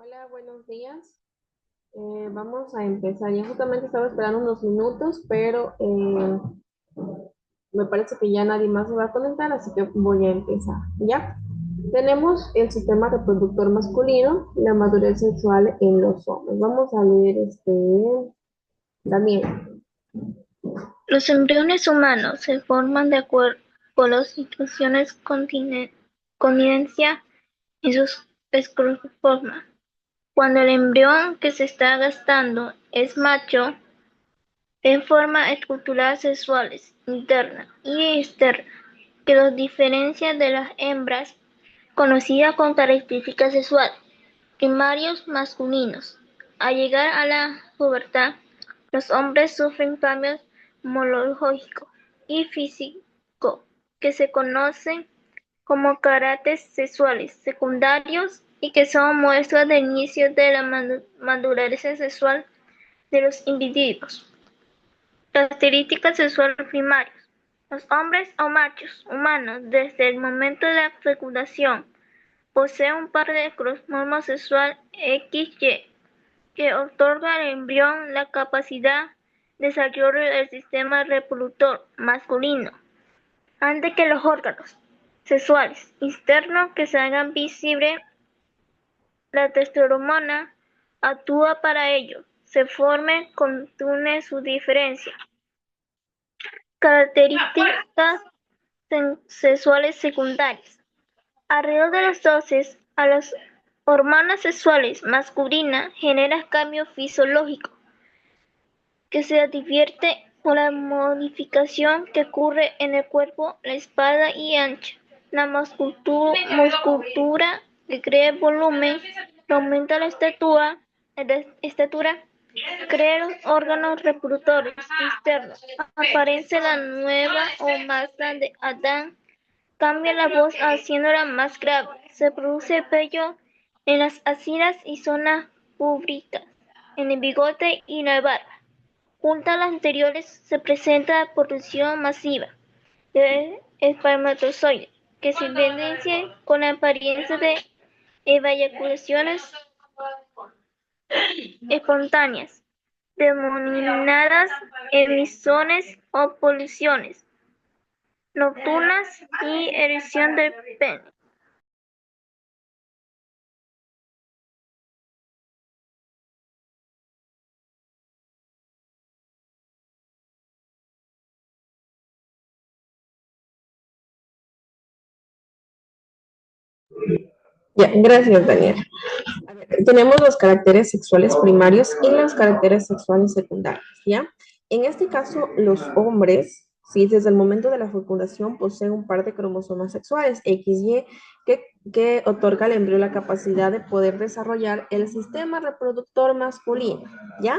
Hola, buenos días. Vamos a empezar. Ya justamente estaba esperando unos minutos, pero me parece que ya nadie más se va a conectar, así que voy a empezar. ¿Ya? Tenemos el sistema reproductor masculino y la madurez sexual en los hombres. Vamos a leer Daniel. Los embriones humanos se forman de acuerdo con las instrucciones continencia en sus escroformas. Cuando el embrión que se está gestando es macho, en forma estructural sexuales interna y externa, que los diferencia de las hembras, conocidas con características sexuales primarios masculinos. Al llegar a la pubertad, los hombres sufren cambios morfológicos y físicos que se conocen como caracteres sexuales secundarios y que son muestras del inicio de la madurez sexual de los individuos. Características sexuales primarias. Los hombres o machos humanos, desde el momento de la fecundación, poseen un par de cromosomas sexual XY que otorga al embrión la capacidad de desarrollo del sistema reproductor masculino, antes que los órganos sexuales externos que se hagan visibles. La testosterona actúa para ello, se forme contiene su diferencia. Características sexuales secundarias. Alrededor de los 12 a las hormonas sexuales masculinas generan cambios fisiológicos que se advierte por la modificación que ocurre en el cuerpo, la espalda y ancha. La musculatura que crea volumen, aumenta la estatura, crea los órganos reproductores externos. Aparece la nueva o más grande Adán. Cambia la voz haciéndola más grave. Se produce vello en las axilas y zonas públicas, en el bigote y la barba. Junto a las anteriores se presenta la producción masiva de espermatozoides, que se evidencia con la apariencia de eyaculaciones espontáneas, denominadas emisiones o poluciones nocturnas y erección del pene. Ya, gracias, Daniel. A ver, tenemos los caracteres sexuales primarios y los caracteres sexuales secundarios, ¿ya? En este caso, los hombres, sí, desde el momento de la fecundación poseen un par de cromosomas sexuales, XY, que otorga al embrión la capacidad de poder desarrollar el sistema reproductor masculino, ¿ya?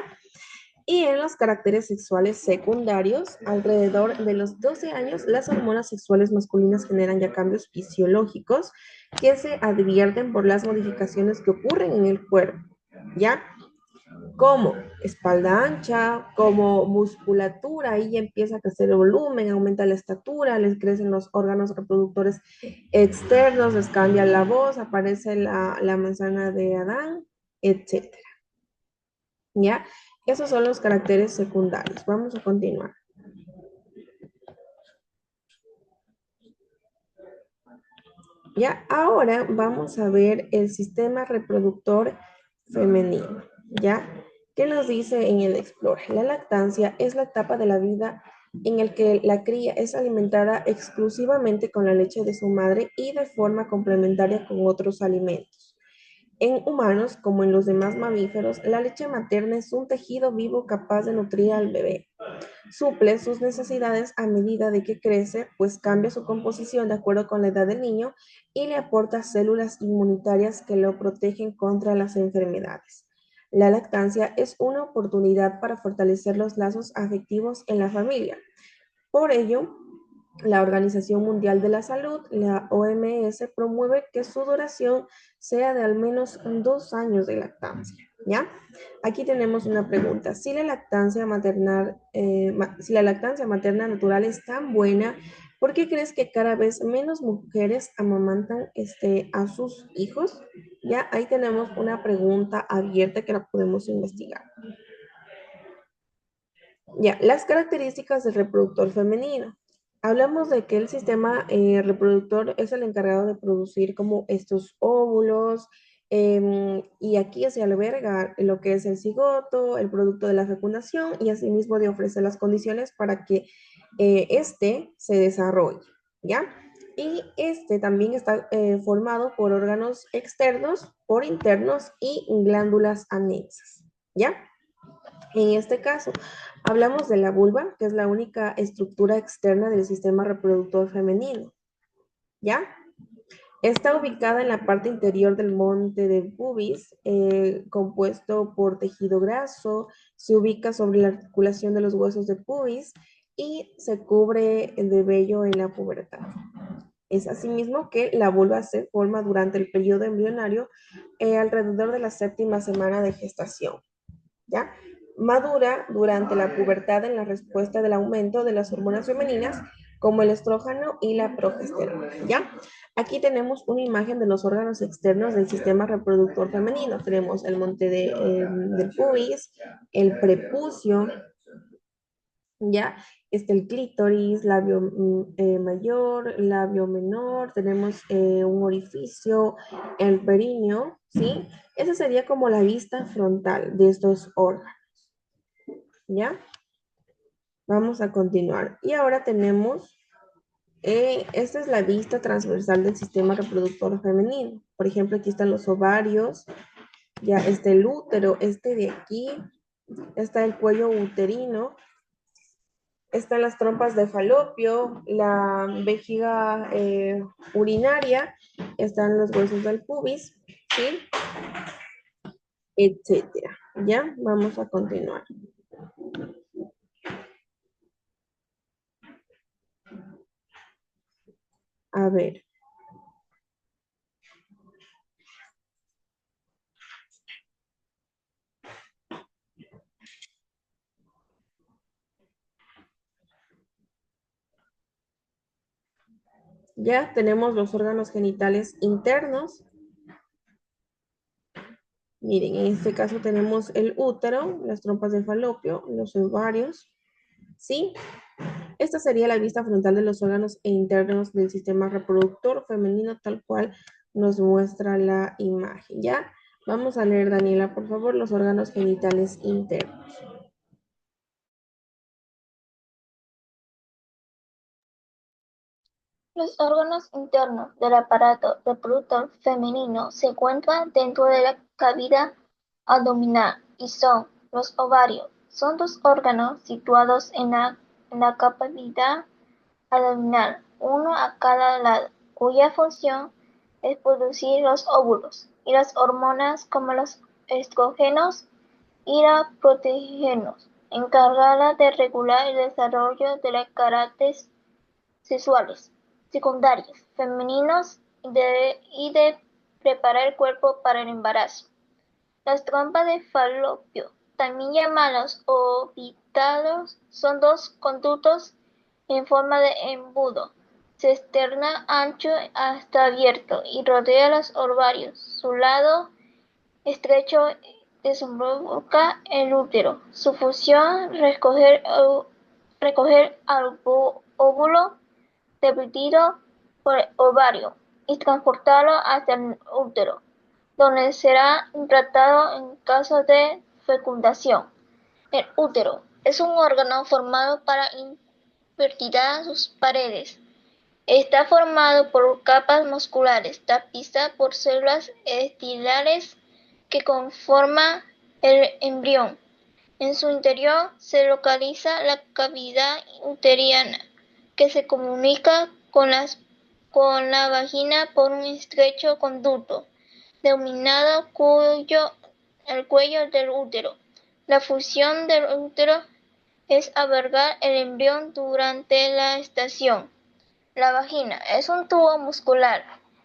Y en los caracteres sexuales secundarios, alrededor de los 12 años, las hormonas sexuales masculinas generan ya cambios fisiológicos que se advierten por las modificaciones que ocurren en el cuerpo, ¿ya? Como espalda ancha, como musculatura, ahí ya empieza a crecer el volumen, aumenta la estatura, les crecen los órganos reproductores externos, les cambia la voz, aparece la manzana de Adán, etcétera. ¿Ya? Esos son los caracteres secundarios. Vamos a continuar. Ya, ahora vamos a ver el sistema reproductor femenino. ¿Ya? ¿Qué nos dice en el Explorer? La lactancia es la etapa de la vida en el que la cría es alimentada exclusivamente con la leche de su madre y de forma complementaria con otros alimentos. En humanos, como en los demás mamíferos, la leche materna es un tejido vivo capaz de nutrir al bebé. Suple sus necesidades a medida de que crece, pues cambia su composición de acuerdo con la edad del niño y le aporta células inmunitarias que lo protegen contra las enfermedades. La lactancia es una oportunidad para fortalecer los lazos afectivos en la familia. Por ello, la Organización Mundial de la Salud, la OMS, promueve que su duración sea de al menos 2 años de lactancia. ¿Ya? Aquí tenemos una pregunta. Si la lactancia materna natural es tan buena, ¿por qué crees que cada vez menos mujeres amamantan a sus hijos? Ya ahí tenemos una pregunta abierta que la podemos investigar. Ya, las características del reproductor femenino. Hablamos de que el sistema reproductor es el encargado de producir como estos óvulos, y aquí se alberga lo que es el cigoto, el producto de la fecundación y asimismo de ofrecer las condiciones para que este se desarrolle, ¿ya? Y este también está formado por órganos externos, por internos y glándulas anexas, ¿ya? En este caso, hablamos de la vulva, que es la única estructura externa del sistema reproductor femenino, ¿ya? Está ubicada en la parte interior del monte de pubis, compuesto por tejido graso, se ubica sobre la articulación de los huesos de pubis y se cubre de vello en la pubertad. Es asimismo que la vulva se forma durante el periodo embrionario, alrededor de la séptima semana de gestación. ¿Ya? Madura durante la pubertad en la respuesta del aumento de las hormonas femeninas como el estrógeno y la progesterona, ¿ya? Aquí tenemos una imagen de los órganos externos del sistema reproductor femenino. Tenemos el monte del pubis, el prepucio, ¿ya? Está el clítoris, labio mayor, labio menor, tenemos un orificio, el períneo, ¿sí? Esa sería como la vista frontal de estos órganos. ¿Ya? Vamos a continuar. Y ahora tenemos, esta es la vista transversal del sistema reproductor femenino. Por ejemplo, aquí están los ovarios, ya está el útero, este de aquí, está el cuello uterino, están las trompas de falopio, la vejiga urinaria, están los huesos del pubis, ¿sí? Etcétera. ¿Ya? Vamos a continuar. A ver. Ya tenemos los órganos genitales internos. Miren, en este caso tenemos el útero, las trompas de falopio, los ovarios, ¿sí? Esta sería la vista frontal de los órganos internos del sistema reproductor femenino, tal cual nos muestra la imagen, ¿ya? Vamos a leer, Daniela, por favor, los órganos genitales internos. Los órganos internos del aparato reproductor femenino se encuentran dentro de la cavidad abdominal y son los ovarios. Son dos órganos situados en la cavidad abdominal, uno a cada lado, cuya función es producir los óvulos y las hormonas como los estrógenos y los progestógenos, encargada de regular el desarrollo de los caracteres sexuales secundarios femeninos y de preparar el cuerpo para el embarazo. Las trompas de falopio, también llamadas ovíparos, son dos conductos en forma de embudo. Se externa ancho hasta abierto y rodea los ovarios. Su lado estrecho desemboca el útero. Su función es recoger al óvulo dividido por el ovario y transportarlo hacia el útero, donde será implantado en caso de fecundación. El útero es un órgano formado para invertir sus paredes. Está formado por capas musculares tapizadas por células epiteliales que conforman el embrión. En su interior se localiza la cavidad uterina, que se comunica con la vagina por un estrecho conducto, denominado el cuello del útero. La función del útero es albergar el embrión durante la gestación. La vagina es un tubo muscular,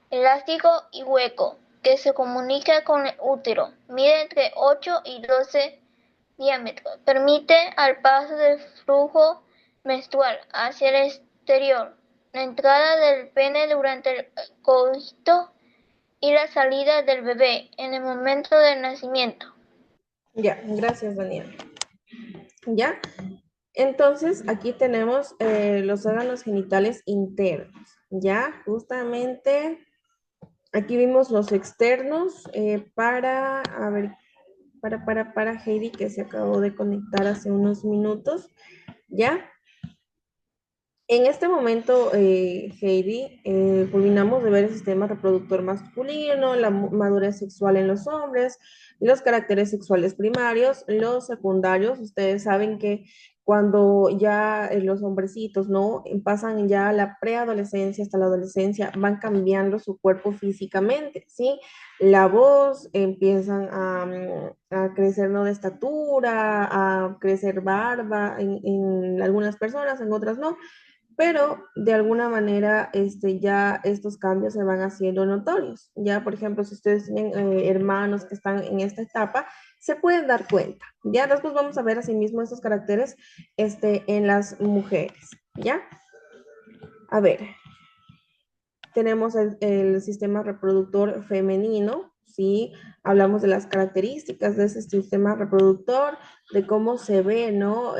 elástico y hueco, que se comunica con el útero. Mide entre 8 y 12 diámetro. Permite el paso del flujo menstrual hacia el exterior. La entrada del pene durante el coito y la salida del bebé en el momento del nacimiento. Ya, gracias, Daniel. ¿Ya? Entonces, aquí tenemos los órganos genitales internos, ¿ya? Justamente, aquí vimos los externos a ver, para Heidi, que se acabó de conectar hace unos minutos, ¿ya? En este momento, Heidi, culminamos de ver el sistema reproductor masculino, la madurez sexual en los hombres, los caracteres sexuales primarios, los secundarios. Ustedes saben que cuando ya los hombrecitos, ¿no? Pasan ya la preadolescencia hasta la adolescencia, van cambiando su cuerpo físicamente, ¿sí? La voz, empiezan a crecer, ¿no? De estatura, a crecer barba en algunas personas, en otras no, pero de alguna manera ya estos cambios se van haciendo notorios. Ya, por ejemplo, si ustedes tienen hermanos que están en esta etapa, se pueden dar cuenta. Ya, después vamos a ver asimismo estos caracteres en las mujeres. Ya, a ver, tenemos el sistema reproductor femenino, ¿sí? Hablamos de las características de ese sistema reproductor, de cómo se ve, ¿no?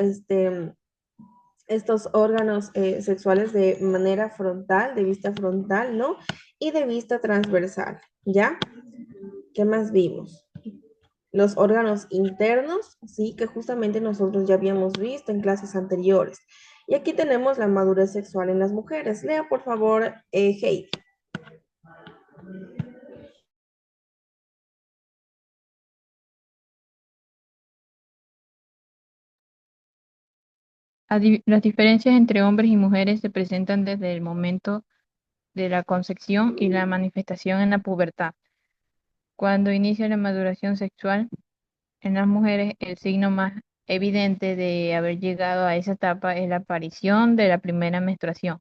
Estos órganos sexuales de manera frontal, de vista frontal, ¿no? Y de vista transversal, ¿ya? ¿Qué más vimos? Los órganos internos, sí, que justamente nosotros ya habíamos visto en clases anteriores. Y aquí tenemos la madurez sexual en las mujeres. Lea, por favor, Heidi. Las diferencias entre hombres y mujeres se presentan desde el momento de la concepción y la manifestación en la pubertad. Cuando inicia la maduración sexual, en las mujeres el signo más evidente de haber llegado a esa etapa es la aparición de la primera menstruación,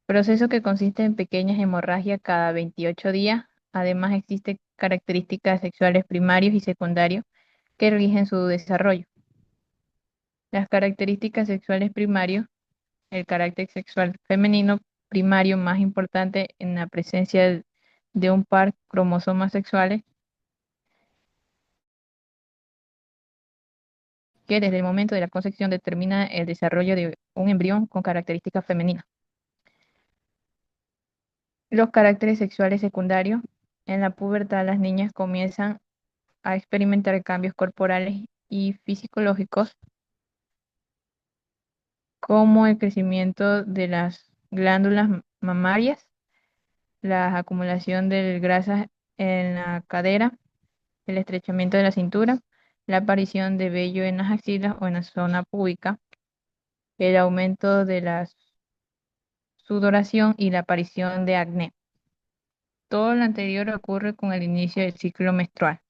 proceso que consiste en pequeñas hemorragias cada 28 días. Además, existen características sexuales primarios y secundarios que rigen su desarrollo. Las características sexuales primarios, el carácter sexual femenino primario más importante en la presencia de un par cromosomas sexuales que desde el momento de la concepción determina el desarrollo de un embrión con características femeninas. Los caracteres sexuales secundarios. En la pubertad las niñas comienzan a experimentar cambios corporales y fisiológicos como el crecimiento de las glándulas mamarias, la acumulación de grasa en la cadera, el estrechamiento de la cintura, la aparición de vello en las axilas o en la zona púbica, el aumento de la sudoración y la aparición de acné. Todo lo anterior ocurre con el inicio del ciclo menstrual.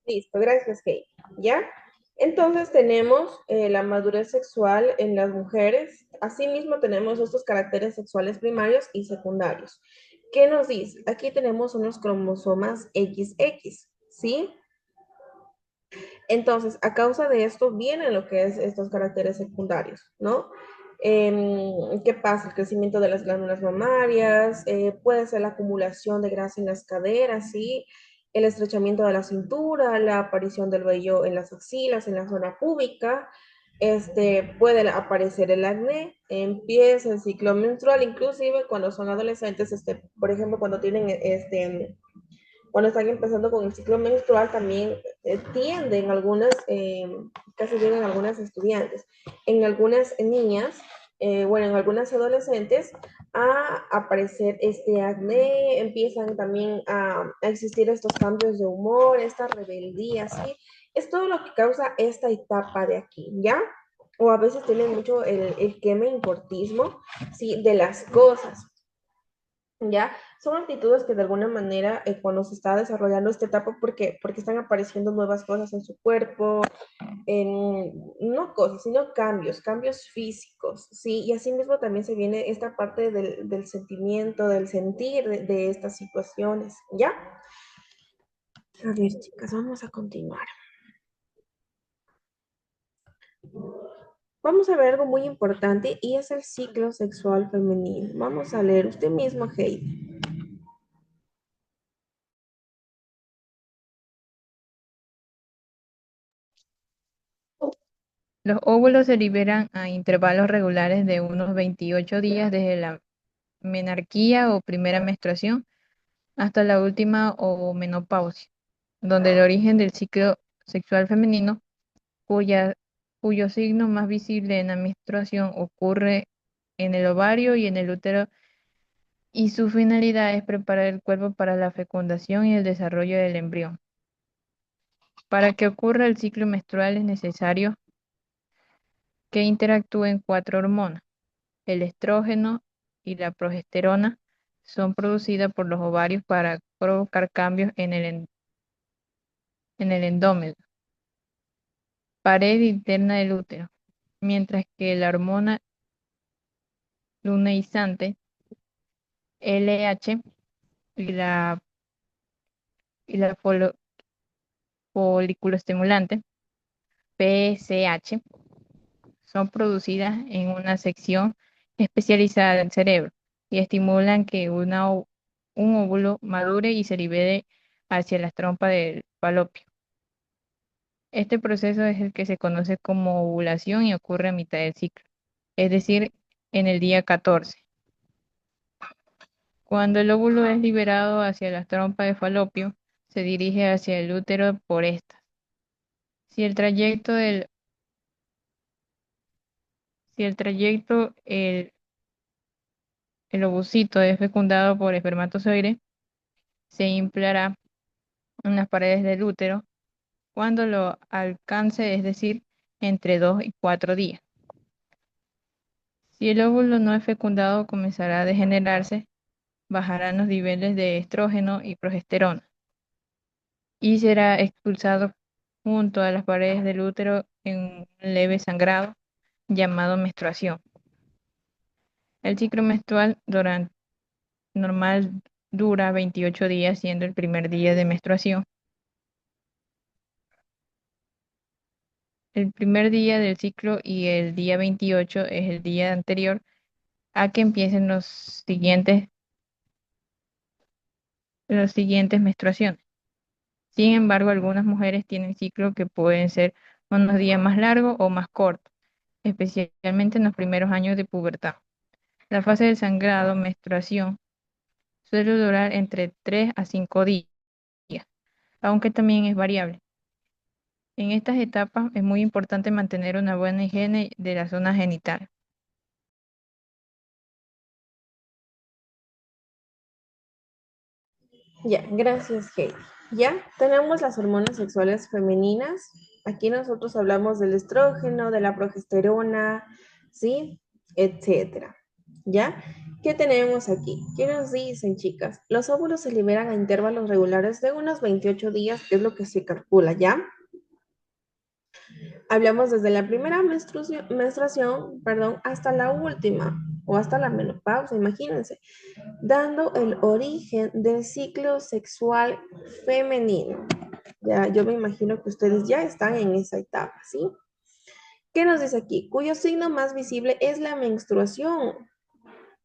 Listo, gracias, Heidi. ¿Ya? Entonces tenemos la madurez sexual en las mujeres. Asimismo tenemos estos caracteres sexuales primarios y secundarios. ¿Qué nos dice? Aquí tenemos unos cromosomas XX, ¿sí? Entonces, a causa de esto vienen lo que es estos caracteres secundarios, ¿no? ¿Qué pasa? El crecimiento de las glándulas mamarias, puede ser la acumulación de grasa en las caderas, ¿sí? El estrechamiento de la cintura, la aparición del vello en las axilas, en la zona púbica, puede aparecer el acné, empieza el ciclo menstrual, inclusive cuando son adolescentes, por ejemplo, cuando tienen cuando están empezando con el ciclo menstrual, también tienden algunas, casi llegan algunas estudiantes, en algunas niñas, bueno, en algunas adolescentes, a aparecer este acné, empiezan también a existir estos cambios de humor, esta rebeldía, ¿sí? Es todo lo que causa esta etapa de aquí, ¿ya? O a veces tienen mucho el que me importismo, ¿sí? De las cosas. ¿Ya? Son actitudes que de alguna manera cuando se está desarrollando esta etapa, ¿por qué? Porque están apareciendo nuevas cosas en su cuerpo, no cosas, sino cambios, cambios físicos, ¿sí? Y así mismo también se viene esta parte del sentimiento, del sentir de estas situaciones, ¿ya? A ver, chicas, vamos a continuar. Vamos a ver algo muy importante y es el ciclo sexual femenino. Vamos a leer usted mismo, Heidi. Los óvulos se liberan a intervalos regulares de unos 28 días desde la menarquía o primera menstruación hasta la última o menopausia, donde el origen del ciclo sexual femenino, cuya, cuyo signo más visible en la menstruación ocurre en el ovario y en el útero, y su finalidad es preparar el cuerpo para la fecundación y el desarrollo del embrión. Para que ocurra el ciclo menstrual es necesario que interactúen cuatro hormonas. El estrógeno y la progesterona son producidas por los ovarios para provocar cambios en el endómetrio, pared interna del útero, mientras que la hormona luteizante, LH, y la folículo estimulante, PSH, son producidas en una sección especializada del cerebro y estimulan que un óvulo madure y se libere hacia las trompas del falopio. Este proceso es el que se conoce como ovulación y ocurre a mitad del ciclo, es decir, en el día 14. Cuando el óvulo es liberado hacia las trompas de falopio, se dirige hacia el útero por estas. Si el trayecto del, si el trayecto, el ovocito es fecundado por espermatozoide, se inflará en las paredes del útero cuando lo alcance, es decir, entre 2 y 4 días. Si el óvulo no es fecundado, comenzará a degenerarse, bajarán los niveles de estrógeno y progesterona y será expulsado junto a las paredes del útero en un leve sangrado llamado menstruación. El ciclo menstrual normal dura 28 días, siendo el primer día de menstruación. El primer día del ciclo y el día 28 es el día anterior a que empiecen los siguientes menstruaciones. Sin embargo, algunas mujeres tienen ciclos que pueden ser unos días más largos o más cortos, especialmente en los primeros años de pubertad. La fase del sangrado, menstruación, suele durar entre 3 a 5 días, aunque también es variable. En estas etapas es muy importante mantener una buena higiene de la zona genital. Ya, gracias, Heidi. Ya tenemos las hormonas sexuales femeninas. Aquí nosotros hablamos del estrógeno, de la progesterona, ¿sí? Etcétera. ¿Ya? ¿Qué tenemos aquí? ¿Qué nos dicen, chicas? Los óvulos se liberan a intervalos regulares de unos 28 días, que es lo que se calcula, ¿ya? Hablamos desde la primera menstruación, perdón, hasta la última o hasta la menopausia, imagínense, dando el origen del ciclo sexual femenino. Ya, yo me imagino que ustedes ya están en esa etapa, ¿sí? ¿Qué nos dice aquí? Cuyo signo más visible es la menstruación.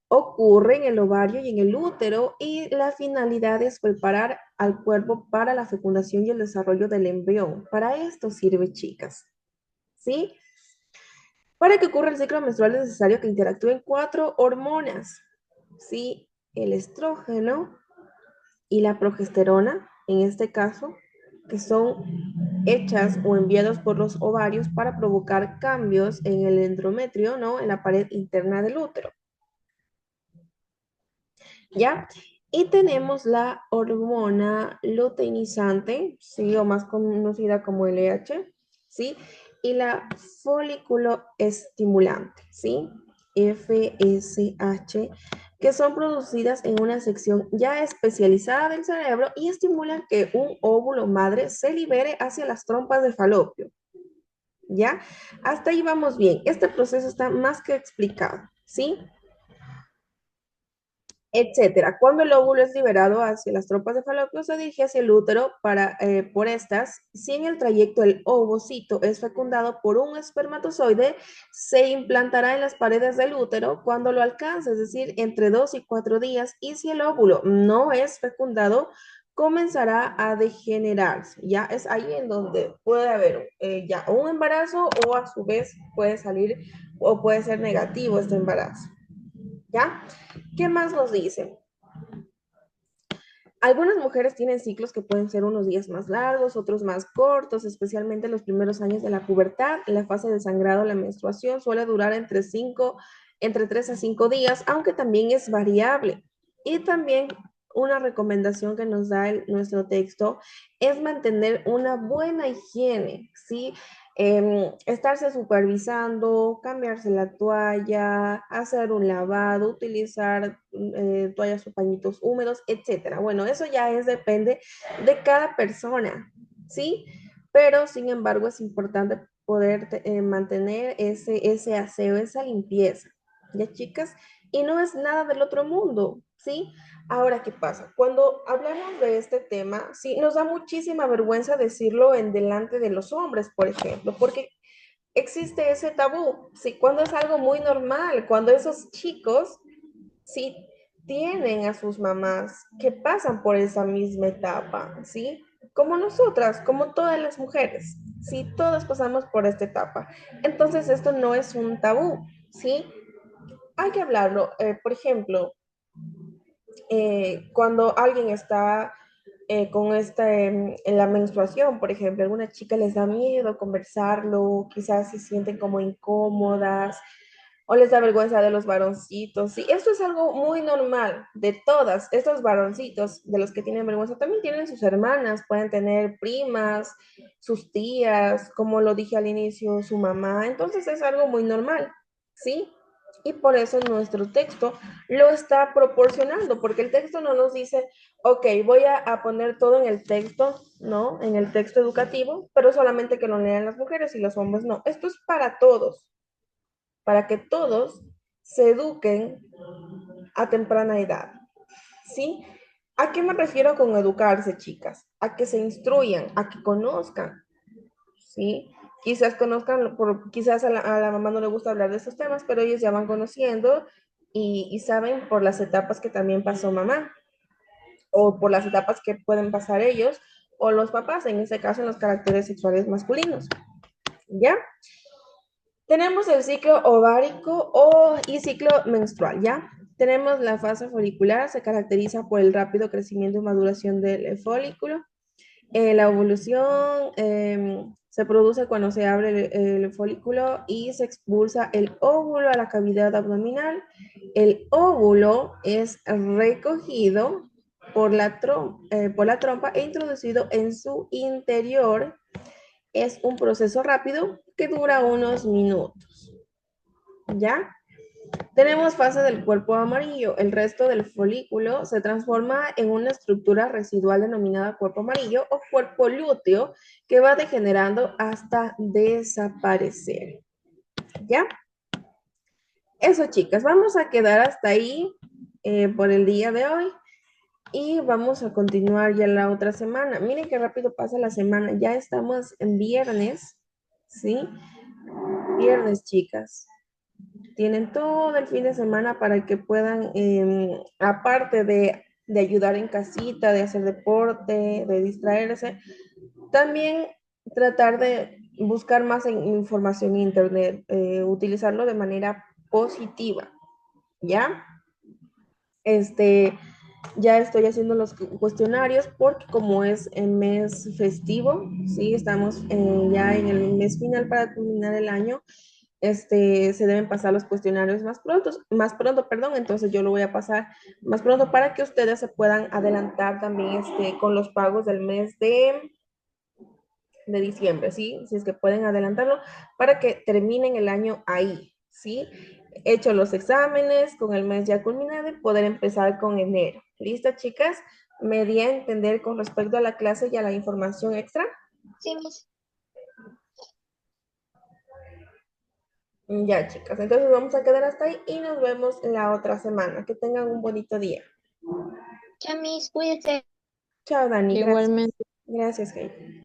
Ocurre en el ovario y en el útero y la finalidad es preparar al cuerpo para la fecundación y el desarrollo del embrión. Para esto sirve, chicas. ¿Sí? Para que ocurra el ciclo menstrual es necesario que interactúen cuatro hormonas, ¿sí? El estrógeno y la progesterona, en este caso, que son hechas o enviados por los ovarios para provocar cambios en el endometrio, ¿no? En la pared interna del útero, ¿ya? Y tenemos la hormona luteinizante, ¿sí? O más conocida como LH, ¿sí? Y la folículo estimulante, ¿sí? FSH, que son producidas en una sección ya especializada del cerebro y estimulan que un óvulo madre se libere hacia las trompas de falopio, ¿ya? Hasta ahí vamos bien. Este proceso está más que explicado, ¿sí? etcétera. Cuando el óvulo es liberado hacia las trompas de Falopio, se dirige hacia el útero por estas. Si en el trayecto el ovocito es fecundado por un espermatozoide, se implantará en las paredes del útero cuando lo alcance, es decir, entre 2 y 4 días. Y si el óvulo no es fecundado, comenzará a degenerarse. Ya es ahí en donde puede haber ya un embarazo o a su vez puede salir o puede ser negativo este embarazo. ¿Ya? ¿Qué más nos dicen? Algunas mujeres tienen ciclos que pueden ser unos días más largos, otros más cortos, especialmente en los primeros años de la pubertad. La fase de sangrado, la menstruación, suele durar entre 3 a 5 días, aunque también es variable. Y también una recomendación que nos da nuestro texto es mantener una buena higiene, ¿sí? Estarse supervisando, cambiarse la toalla, hacer un lavado, utilizar toallas o pañitos húmedos, etcétera. Bueno, eso ya depende de cada persona, ¿sí? Pero sin embargo es importante poder mantener ese aseo, esa limpieza, ¿ya chicas? Y no es nada del otro mundo, ¿sí? Ahora, ¿qué pasa? Cuando hablamos de este tema, sí, nos da muchísima vergüenza decirlo en delante de los hombres, por ejemplo, porque existe ese tabú, sí, cuando es algo muy normal, cuando esos chicos, sí, tienen a sus mamás que pasan por esa misma etapa, ¿sí? Como nosotras, como todas las mujeres, ¿sí? Todas pasamos por esta etapa. Entonces, esto no es un tabú, ¿sí? Hay que hablarlo. Por ejemplo, cuando alguien está con en la menstruación, por ejemplo, alguna chica les da miedo conversarlo, quizás se sienten como incómodas o les da vergüenza de los varoncitos. Sí, esto es algo muy normal de todas. Estos varoncitos de los que tienen vergüenza también tienen sus hermanas, pueden tener primas, sus tías, como lo dije al inicio, su mamá. Entonces es algo muy normal, ¿sí? Y por eso nuestro texto lo está proporcionando, porque el texto no nos dice, ok, voy a poner todo en el texto, ¿no? En el texto educativo, pero solamente que lo lean las mujeres y los hombres no. Esto es para que todos se eduquen a temprana edad, ¿sí? ¿A qué me refiero con educarse, chicas? A que se instruyan, a que conozcan, ¿sí? Quizás conozcan, quizás a la mamá no le gusta hablar de esos temas, pero ellos ya van conociendo y saben por las etapas que también pasó mamá o por las etapas que pueden pasar ellos o los papás, en este caso en los caracteres sexuales masculinos. ¿Ya? Tenemos el ciclo ovárico y ciclo menstrual, ¿ya? Tenemos la fase folicular, se caracteriza por el rápido crecimiento y maduración del folículo. La ovulación se produce cuando se abre el folículo y se expulsa el óvulo a la cavidad abdominal. El óvulo es recogido por la trompa e introducido en su interior. Es un proceso rápido que dura unos minutos. ¿Ya? Tenemos fase del cuerpo amarillo. El resto del folículo se transforma en una estructura residual denominada cuerpo amarillo o cuerpo lúteo que va degenerando hasta desaparecer. ¿Ya? Eso, chicas, vamos a quedar hasta ahí por el día de hoy y vamos a continuar ya la otra semana. Miren qué rápido pasa la semana. Ya estamos en viernes, ¿sí? Viernes, chicas. Tienen todo el fin de semana para que puedan, aparte de ayudar en casita, de hacer deporte, de distraerse, también tratar de buscar más información en internet, utilizarlo de manera positiva, ¿ya? Este, ya estoy haciendo los cuestionarios porque como es el mes festivo, sí, estamos ya en el mes final para terminar el año, se deben pasar los cuestionarios más pronto, perdón, entonces yo lo voy a pasar más pronto para que ustedes se puedan adelantar también con los pagos del mes de diciembre, ¿sí? Si es que pueden adelantarlo para que terminen el año ahí, ¿sí? Hecho los exámenes con el mes ya culminado y poder empezar con enero. ¿Lista, chicas? ¿Me di a entender con respecto a la clase y a la información extra? Sí, Miss. Ya, chicas, entonces vamos a quedar hasta ahí y nos vemos la otra semana. Que tengan un bonito día. Chamis, cuídese. Chao, Dani, gracias. Igualmente. Gracias, Heidi.